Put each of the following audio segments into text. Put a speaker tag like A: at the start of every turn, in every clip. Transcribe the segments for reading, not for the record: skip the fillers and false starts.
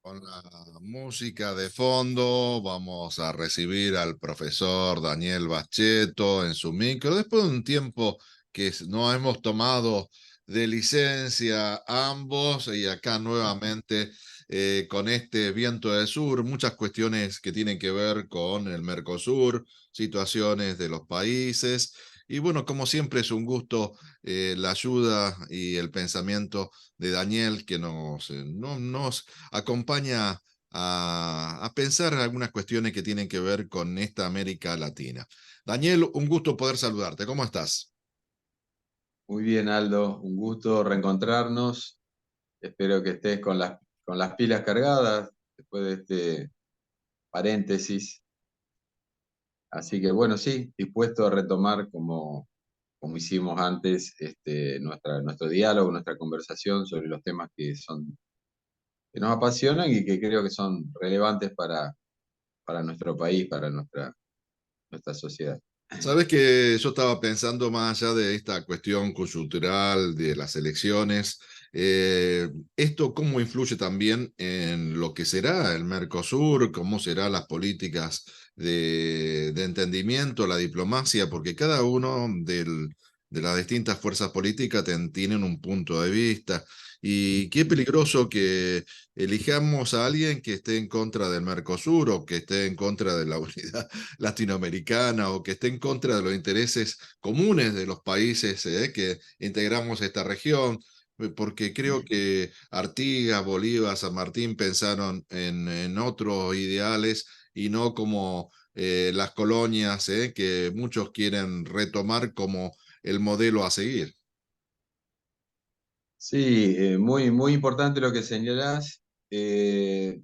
A: Con la música de fondo vamos a recibir al profesor Daniel Bacheto en su micro. Después de un tiempo que nos hemos tomado de licencia ambos y acá nuevamente con este viento del sur, muchas cuestiones que tienen que ver con el Mercosur, situaciones de los países. Y bueno, como siempre es un gusto la ayuda y el pensamiento de Daniel que nos acompaña a pensar algunas cuestiones que tienen que ver con esta América Latina. Daniel, un gusto poder saludarte. ¿Cómo estás?
B: Muy bien, Aldo, un gusto reencontrarnos. Espero que estés con las pilas cargadas después de este paréntesis. Así que bueno, sí, dispuesto a retomar como hicimos antes nuestro diálogo, nuestra conversación sobre los temas que nos apasionan y que creo que son relevantes para nuestro país, para nuestra sociedad.
A: Sabes que yo estaba pensando más allá de esta cuestión coyuntural de las elecciones, esto cómo influye también en lo que será el Mercosur, cómo serán las políticas de entendimiento, la diplomacia, porque cada uno de las distintas fuerzas políticas tienen un punto de vista. Y qué peligroso que elijamos a alguien que esté en contra del Mercosur o que esté en contra de la unidad latinoamericana o que esté en contra de los intereses comunes de los países que integramos esta región, porque creo que Artigas, Bolívar, San Martín pensaron en otros ideales y no como las colonias que muchos quieren retomar como el modelo a seguir.
B: Sí, muy, muy importante lo que señalás. Eh,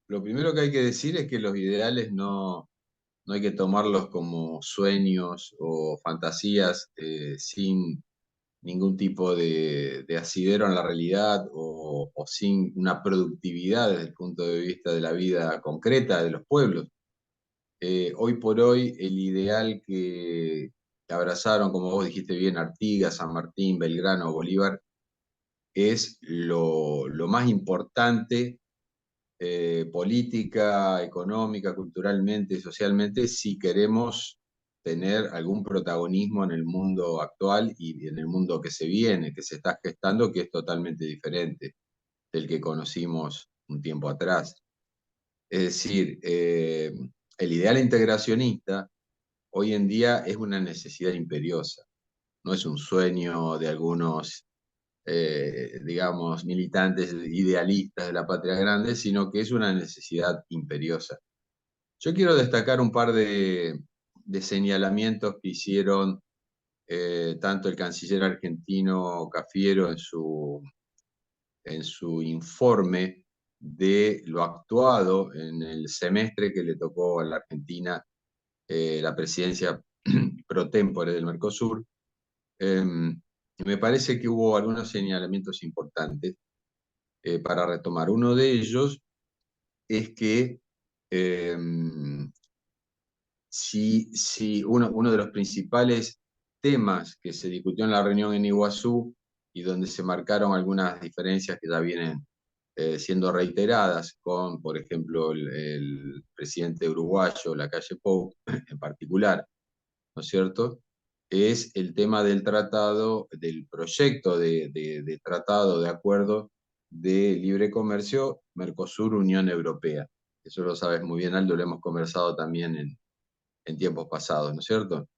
B: lo primero que hay que decir es que los ideales no hay que tomarlos como sueños o fantasías sin ningún tipo de asidero en la realidad o sin una productividad desde el punto de vista de la vida concreta de los pueblos. Hoy por hoy, el ideal que abrazaron, como vos dijiste bien, Artigas, San Martín, Belgrano, Bolívar, es lo más importante política, económica, culturalmente, socialmente, si queremos tener algún protagonismo en el mundo actual y en el mundo que se viene, que se está gestando, que es totalmente diferente del que conocimos un tiempo atrás. Es decir, el ideal integracionista hoy en día es una necesidad imperiosa, no es un sueño de algunos digamos, militantes idealistas de la patria grande, sino que es una necesidad imperiosa. Yo quiero destacar un par de señalamientos que hicieron tanto el canciller argentino Cafiero en su informe de lo actuado en el semestre que le tocó a la Argentina la presidencia pro tempore del Mercosur. Eh, Me parece que hubo algunos señalamientos importantes para retomar. Uno de ellos es que eh, si uno de los principales temas que se discutió en la reunión en Iguazú y donde se marcaron algunas diferencias que ya vienen siendo reiteradas con, por ejemplo, el presidente uruguayo, Lacalle Pou, en particular, ¿no es cierto? Es el tema del tratado, del proyecto de tratado de acuerdo de libre comercio Mercosur-Unión Europea. Eso lo sabes muy bien, Aldo, lo hemos conversado también en tiempos pasados, ¿no es cierto?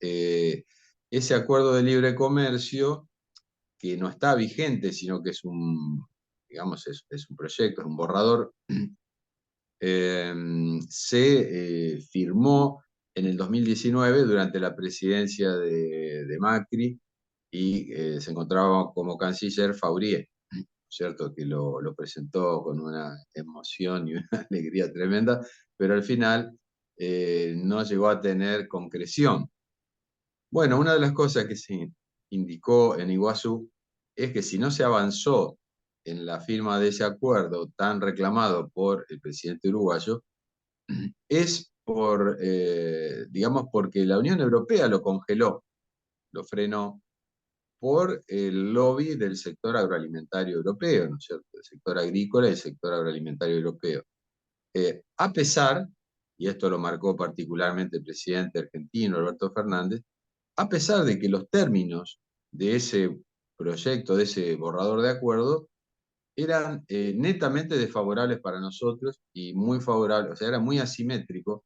B: Eh, Ese acuerdo de libre comercio, que no está vigente, sino que digamos, es un proyecto, es un borrador, eh, se firmó en el 2019 durante la presidencia de Macri y se encontraba como canciller Faurier, ¿cierto? Que lo presentó con una emoción y una alegría tremenda, pero al final no llegó a tener concreción. Bueno, una de las cosas que se indicó en Iguazú es que si no se avanzó en la firma de ese acuerdo tan reclamado por el presidente uruguayo, es digamos, porque la Unión Europea lo congeló, lo frenó, por el lobby del sector agroalimentario europeo, ¿no es cierto? El sector agrícola y el sector agroalimentario europeo. A pesar, y esto lo marcó particularmente el presidente argentino, Alberto Fernández, a pesar de que los términos de ese proyecto, de ese borrador de acuerdo, eran netamente desfavorables para nosotros y muy favorables, o sea, era muy asimétrico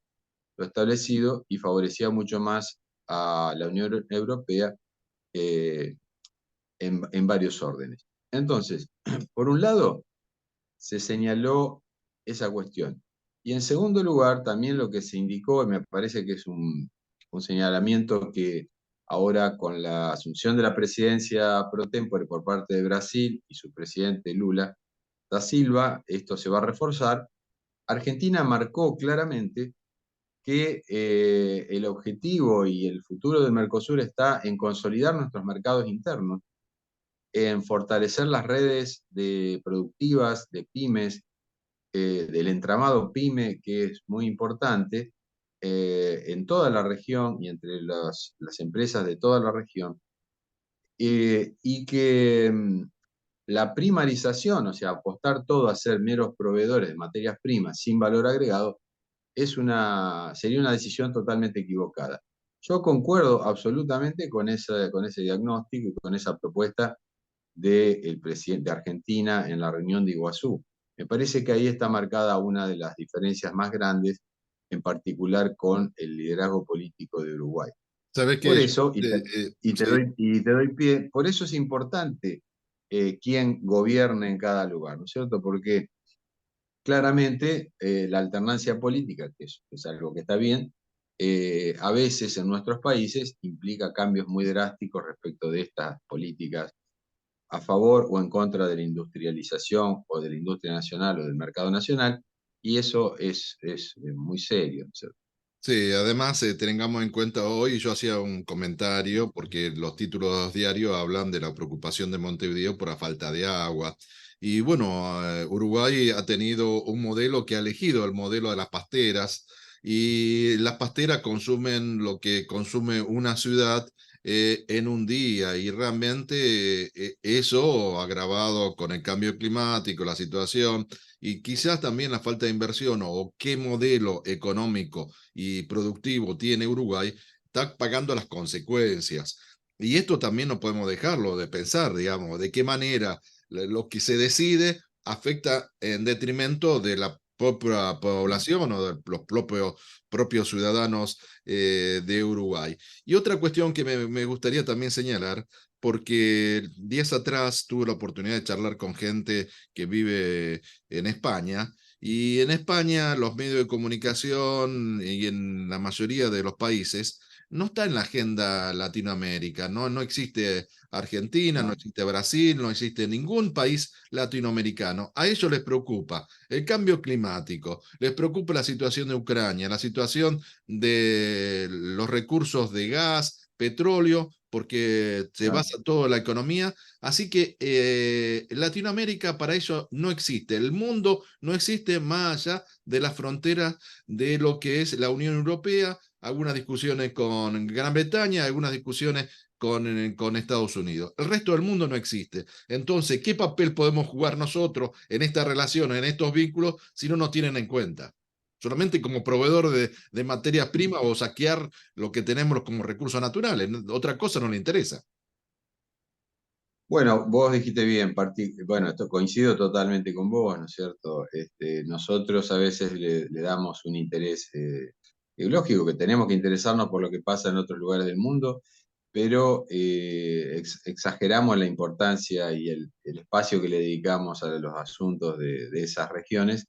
B: lo establecido y favorecía mucho más a la Unión Europea eh, en varios órdenes. Entonces, por un lado, se señaló esa cuestión. Y en segundo lugar, también lo que se indicó, y me parece que es un señalamiento que ahora con la asunción de la presidencia pro tempore por parte de Brasil y su presidente Lula da Silva, esto se va a reforzar. Argentina marcó claramente que el objetivo y el futuro del Mercosur está en consolidar nuestros mercados internos, en fortalecer las redes productivas de pymes, del entramado PYME, que es muy importante en toda la región y entre las empresas de toda la región, y que la primarización, o sea, apostar todo a ser meros proveedores de materias primas sin valor agregado, sería una decisión totalmente equivocada. Yo concuerdo absolutamente con ese diagnóstico y con esa propuesta del presidente de Argentina en la reunión de Iguazú. Me parece que ahí está marcada una de las diferencias más grandes, en particular con el liderazgo político de Uruguay.
A: ¿Sabes
B: Por
A: qué?
B: eso,
A: Sí.
B: y te doy pie, por eso es importante quién gobierne en cada lugar, ¿no es cierto? Porque claramente la alternancia política, que es algo que está bien, a veces en nuestros países implica cambios muy drásticos respecto de estas políticas a favor o en contra de la industrialización o de la industria nacional o del mercado nacional, y eso es muy serio, ¿cierto?
A: Sí, además tengamos en cuenta hoy, yo hacía un comentario porque los títulos diarios hablan de la preocupación de Montevideo por la falta de agua. Y bueno, Uruguay ha tenido un modelo que ha elegido el modelo de las pasteras y las pasteras consumen lo que consume una ciudad en un día y realmente eso agravado con el cambio climático, la situación y quizás también la falta de inversión o qué modelo económico y productivo tiene Uruguay, está pagando las consecuencias. Y esto también no podemos dejarlo de pensar, digamos, de qué manera lo que se decide afecta en detrimento de la propia población o de los propios ciudadanos de Uruguay. Y otra cuestión que me gustaría también señalar, porque días atrás tuve la oportunidad de charlar con gente que vive en España y en España los medios de comunicación y en la mayoría de los países no está en la agenda Latinoamérica, no existe Argentina, no
B: No,
A: existe Brasil, no existe ningún país latinoamericano. A ellos les preocupa el cambio climático, les preocupa la situación de Ucrania, la situación de los recursos de gas, petróleo, porque se
B: no,
A: basa toda la economía. Así que Latinoamérica para ellos no existe. El mundo no existe más allá de las fronteras de lo que es la Unión Europea, algunas discusiones con Gran Bretaña, algunas discusiones con Estados Unidos. El resto del mundo no existe. Entonces, ¿qué papel podemos jugar nosotros en esta relación, en estos vínculos, si no nos tienen en cuenta? Solamente como proveedor de materias primas o saquear lo que tenemos como recursos naturales. Otra cosa no le interesa.
B: bueno, vos dijiste bien, bueno, esto coincido totalmente con vos, ¿no es cierto? Nosotros a veces le damos un interés lógico, que tenemos que interesarnos por lo que pasa en otros lugares del mundo, pero exageramos la importancia y el espacio que le dedicamos a los asuntos de esas regiones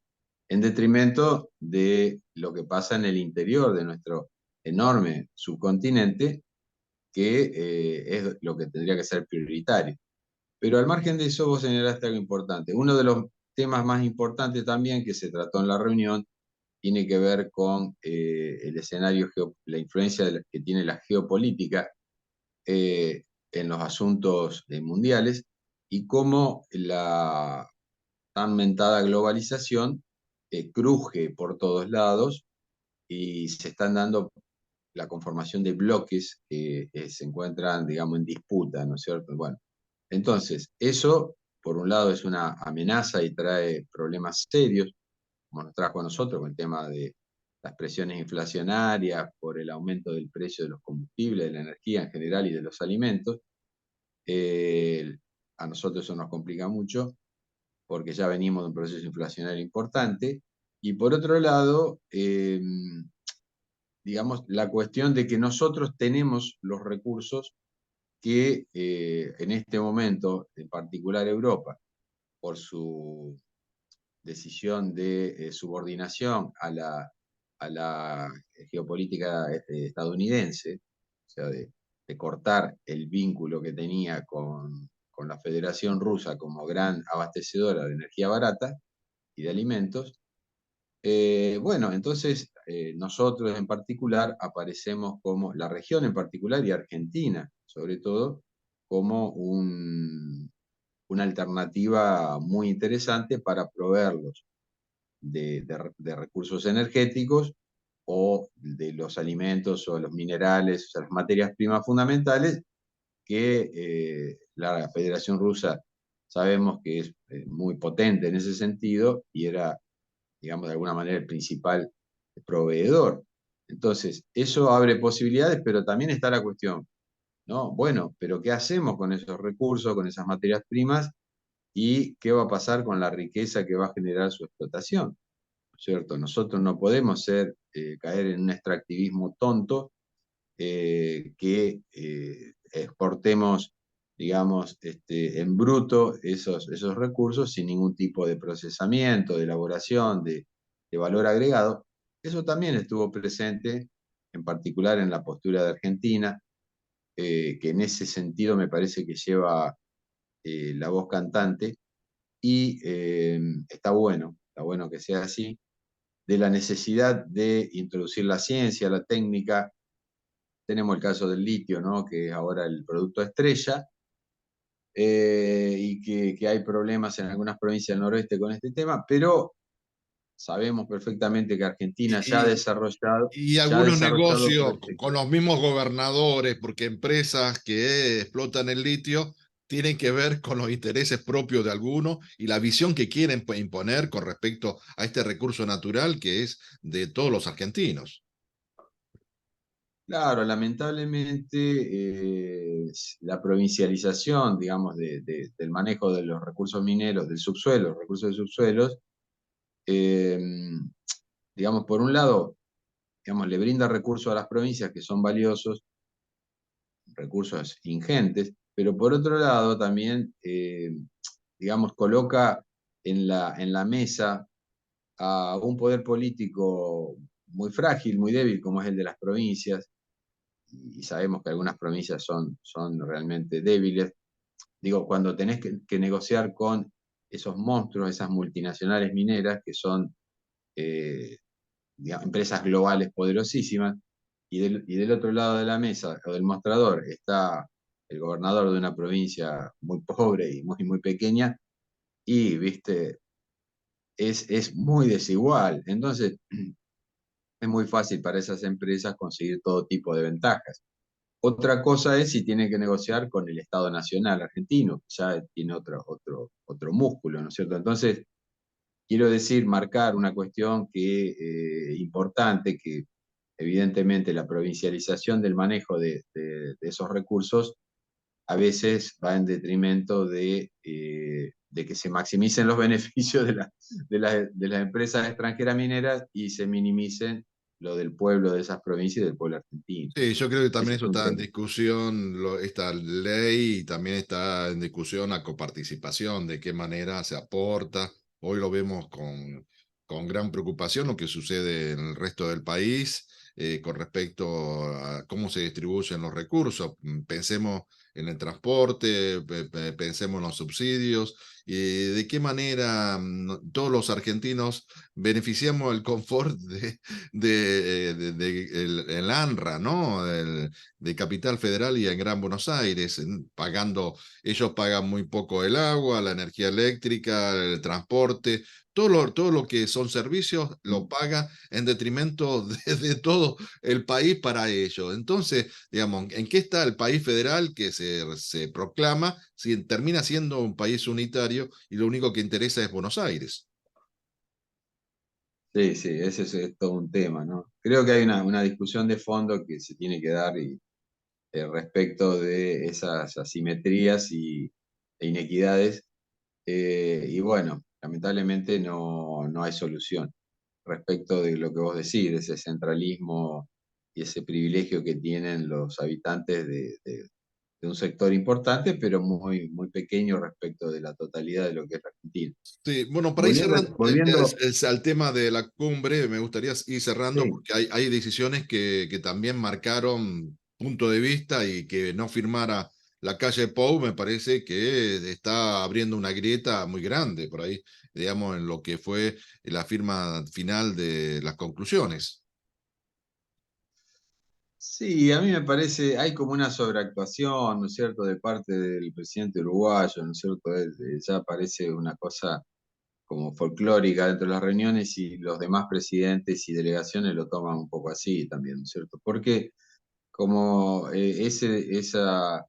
B: en detrimento de lo que pasa en el interior de nuestro enorme subcontinente, que es lo que tendría que ser prioritario. Pero al margen de eso, vos señalaste algo importante. Uno de los temas más importantes también que se trató en la reunión tiene que ver con el escenario, la influencia que tiene la geopolítica en los asuntos mundiales y cómo la tan mentada globalización cruje por todos lados y se están dando la conformación de bloques que se encuentran, digamos, en disputa, ¿no es cierto? Bueno, entonces, eso, por un lado, es una amenaza y trae problemas serios, como nos trajo a nosotros con el tema de las presiones inflacionarias, por el aumento del precio de los combustibles, de la energía en general y de los alimentos. Eh, a nosotros eso nos complica mucho porque ya venimos de un proceso inflacionario importante. Y por otro lado, digamos, la cuestión de que nosotros tenemos los recursos que en este momento, en particular Europa, por su decisión de subordinación a la geopolítica estadounidense, o sea, de cortar el vínculo que tenía con la Federación Rusa como gran abastecedora de energía barata y de alimentos. Bueno, entonces nosotros en particular aparecemos como, la región en particular y Argentina sobre todo, como una alternativa muy interesante para proveerlos de recursos energéticos o de los alimentos o los minerales, o sea, las materias primas fundamentales que la Federación Rusa sabemos que es muy potente en ese sentido y era, digamos, de alguna manera el principal proveedor. Entonces, eso abre posibilidades, pero también está la cuestión, ¿no? Bueno, pero ¿qué hacemos con esos recursos, con esas materias primas? ¿Y qué va a pasar con la riqueza que va a generar su explotación? ¿Cierto? Nosotros no podemos caer en un extractivismo tonto que exportemos, digamos, en bruto esos recursos sin ningún tipo de procesamiento, de elaboración, de valor agregado. Eso también estuvo presente, en particular en la postura de Argentina, que en ese sentido me parece que lleva la voz cantante y está bueno que sea así, de la necesidad de introducir la ciencia, la técnica. Tenemos el caso del litio, ¿no? Que es ahora el producto estrella, y que hay problemas en algunas provincias del noroeste con este tema, pero sabemos perfectamente que Argentina
A: Y, y
B: ya ha
A: algunos
B: desarrollado
A: negocios con
B: proyectos.
A: los mismos gobernadores, porque empresas que explotan el litio tienen que ver con los intereses propios de algunos y la visión que quieren imponer con respecto a este recurso natural que es de todos los argentinos.
B: Claro, lamentablemente la provincialización, digamos, del manejo de los recursos mineros, del subsuelo, los recursos de subsuelos, eh, digamos, por un lado, digamos, le brinda recursos a las provincias que son valiosos, recursos ingentes, pero por otro lado también, digamos, coloca en la mesa a un poder político muy frágil, muy débil, como es el de las provincias, y sabemos que algunas provincias son realmente débiles. Digo, cuando tenés que negociar con esos monstruos, esas multinacionales mineras que son digamos, empresas globales poderosísimas, y del otro lado de la mesa o del mostrador está el gobernador de una provincia muy pobre y muy pequeña, y, viste, es muy desigual. Entonces, es muy fácil para esas empresas conseguir todo tipo de ventajas. Otra cosa es si tiene que negociar con el Estado Nacional argentino, que ya tiene otro músculo, ¿no es cierto? Entonces, quiero decir, marcar una cuestión importante, que evidentemente la provincialización del manejo de esos recursos a veces va en detrimento de que se maximicen los beneficios de las empresas extranjeras mineras y se minimicen lo del pueblo de esas provincias y del pueblo argentino.
A: Sí, yo creo que también
B: Ese
A: eso
B: es un
A: está en
B: tema.
A: discusión, esta ley, y también está en discusión la coparticipación, de qué manera se aporta. Hoy lo vemos con gran preocupación lo que sucede en el resto del país con respecto a cómo se distribuyen los recursos. Pensemos en el transporte, pensemos en los subsidios, y de qué manera todos los argentinos beneficiamos el confort el ANRA, ¿no? De Capital Federal y en Gran Buenos Aires, pagando, ellos pagan muy poco el agua, la energía eléctrica, el transporte, todo lo que son servicios lo paga en detrimento de todo el país para ello. Entonces, digamos, ¿en qué está el país federal que se proclama si termina siendo un país unitario y lo único que interesa es Buenos Aires?
B: Sí, sí, ese es todo un tema, ¿no? Creo que hay una discusión de fondo que se tiene que dar respecto de esas asimetrías e inequidades. Y bueno, lamentablemente no hay solución respecto de lo que vos decís, de ese centralismo y ese privilegio que tienen los habitantes de un sector importante, pero muy pequeño respecto de la totalidad de lo que es la Argentina.
A: Sí, bueno, para ir
B: Volviendo,
A: cerrando
B: volviendo,
A: al tema de la cumbre, me gustaría ir cerrando
B: sí,
A: porque hay decisiones que también marcaron punto de vista y que no firmara la calle Pou me parece que está abriendo una grieta muy grande por ahí, digamos, en lo que fue la firma final de las conclusiones.
B: sí, a mí me parece, hay como una sobreactuación, ¿no es cierto?, de parte del presidente uruguayo, ¿no es cierto? Ya parece una cosa como folclórica dentro de las reuniones y los demás presidentes y delegaciones lo toman un poco así también, ¿no es cierto? Porque como esa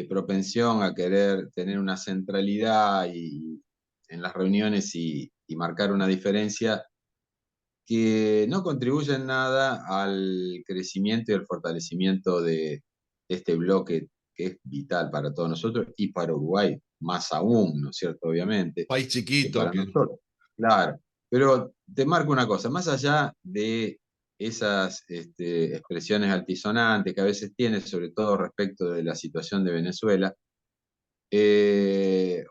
B: propensión a querer tener una centralidad en las reuniones y marcar una diferencia que no contribuye en nada al crecimiento y al fortalecimiento de este bloque que es vital para todos nosotros y para Uruguay, más aún, ¿no es cierto? Obviamente,
A: País
B: que
A: chiquito
B: para
A: que
B: nosotros. Claro, pero te marco una cosa, más allá de esas expresiones altisonantes que a veces tiene, sobre todo respecto de la situación de Venezuela,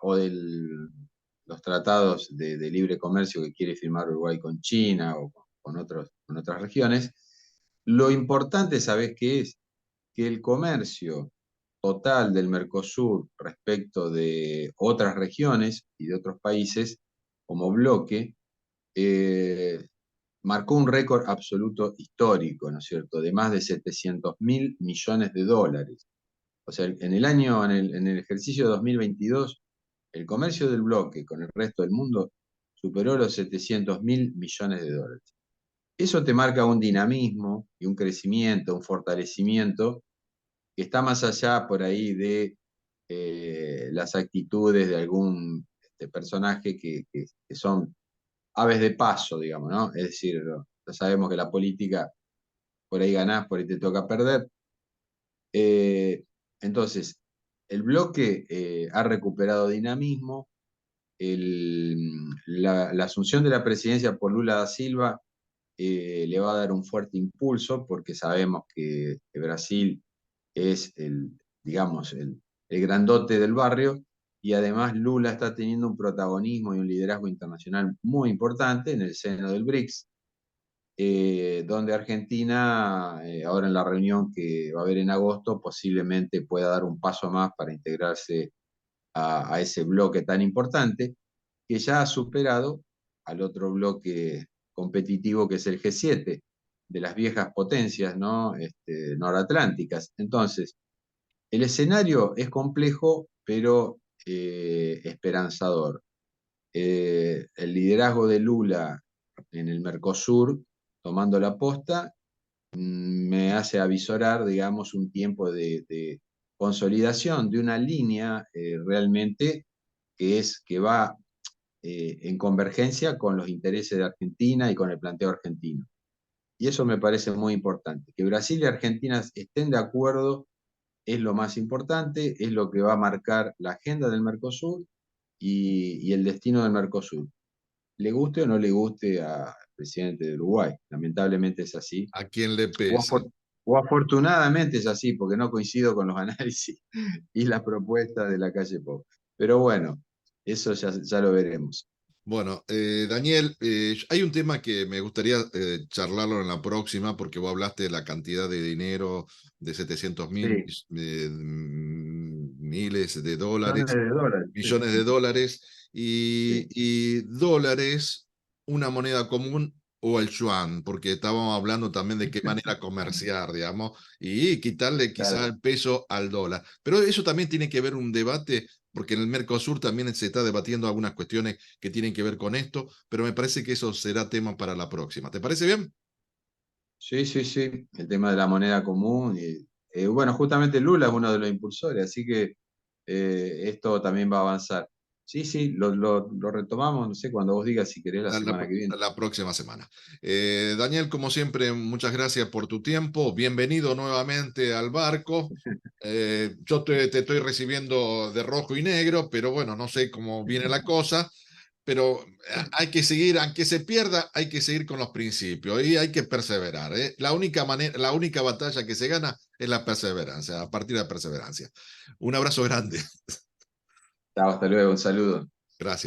B: o de los tratados de libre comercio que quiere firmar Uruguay con China o con otras regiones, lo importante, ¿sabés qué es? Que el comercio total del Mercosur respecto de otras regiones y de otros países como bloque, eh, marcó un récord absoluto histórico, ¿no es cierto?, de más de 700.000 millones de dólares. O sea, en el ejercicio 2022, el comercio del bloque con el resto del mundo superó los 700.000 millones de dólares. Eso te marca un dinamismo y un crecimiento, un fortalecimiento que está más allá por ahí de las actitudes de algún personaje que son aves de paso, digamos, ¿no? Es decir, ya sabemos que la política, por ahí ganás, por ahí te toca perder. Eh, entonces, el bloque ha recuperado dinamismo. La asunción de la presidencia por Lula da Silva le va a dar un fuerte impulso porque sabemos que Brasil es digamos, el grandote del barrio y además Lula está teniendo un protagonismo y un liderazgo internacional muy importante en el seno del BRICS, donde Argentina, ahora en la reunión que va a haber en agosto, posiblemente pueda dar un paso más para integrarse a ese bloque tan importante, que ya ha superado al otro bloque competitivo que es el G7, de las viejas potencias, ¿no? Noratlánticas. Entonces, el escenario es complejo, pero esperanzador. El liderazgo de Lula en el Mercosur, tomando la posta, me hace avisorar, digamos, un tiempo de consolidación de una línea realmente que va en convergencia con los intereses de Argentina y con el planteo argentino. Y eso me parece muy importante. Que Brasil y Argentina estén de acuerdo es lo más importante, es lo que va a marcar la agenda del Mercosur y el destino del Mercosur. Le guste o no le guste al presidente de Uruguay, lamentablemente es así.
A: a quien le
B: O,
A: pese.
B: o afortunadamente es así, porque no coincido con los análisis y las propuestas de la calle Pop. Pero bueno, eso ya lo veremos.
A: Bueno, Daniel, hay un tema que me gustaría charlarlo en la próxima, porque vos hablaste de la cantidad de dinero de 700.000
B: Sí,
A: miles de
B: millones
A: dólares,
B: de dólares. Sí,
A: millones de dólares,
B: sí,
A: y dólares, una moneda común o el yuan, porque estábamos hablando también de qué manera comerciar, digamos, y quitarle quizá
B: Claro.
A: el peso al dólar. Pero eso también tiene que ver un debate, porque en el Mercosur también se está debatiendo algunas cuestiones que tienen que ver con esto, pero me parece que eso será tema para la próxima. ¿Te parece bien?
B: Sí, sí, sí, el tema de la moneda común. Y, bueno, justamente Lula es uno de los impulsores, así que esto también va a avanzar. Sí, sí, lo retomamos, no sé, cuando vos digas si querés la
A: A la,
B: semana que viene.
A: a la próxima semana. Daniel, como siempre, muchas gracias por tu tiempo. Bienvenido nuevamente al barco. Yo te estoy recibiendo de rojo y negro, pero bueno, no sé cómo viene la cosa, pero hay que seguir, aunque se pierda, hay que seguir con los principios y hay que perseverar, ¿eh? La única manera, la única batalla que se gana es la perseverancia, a partir de la perseverancia. Un abrazo grande.
B: Chao, hasta luego, un saludo.
A: Gracias.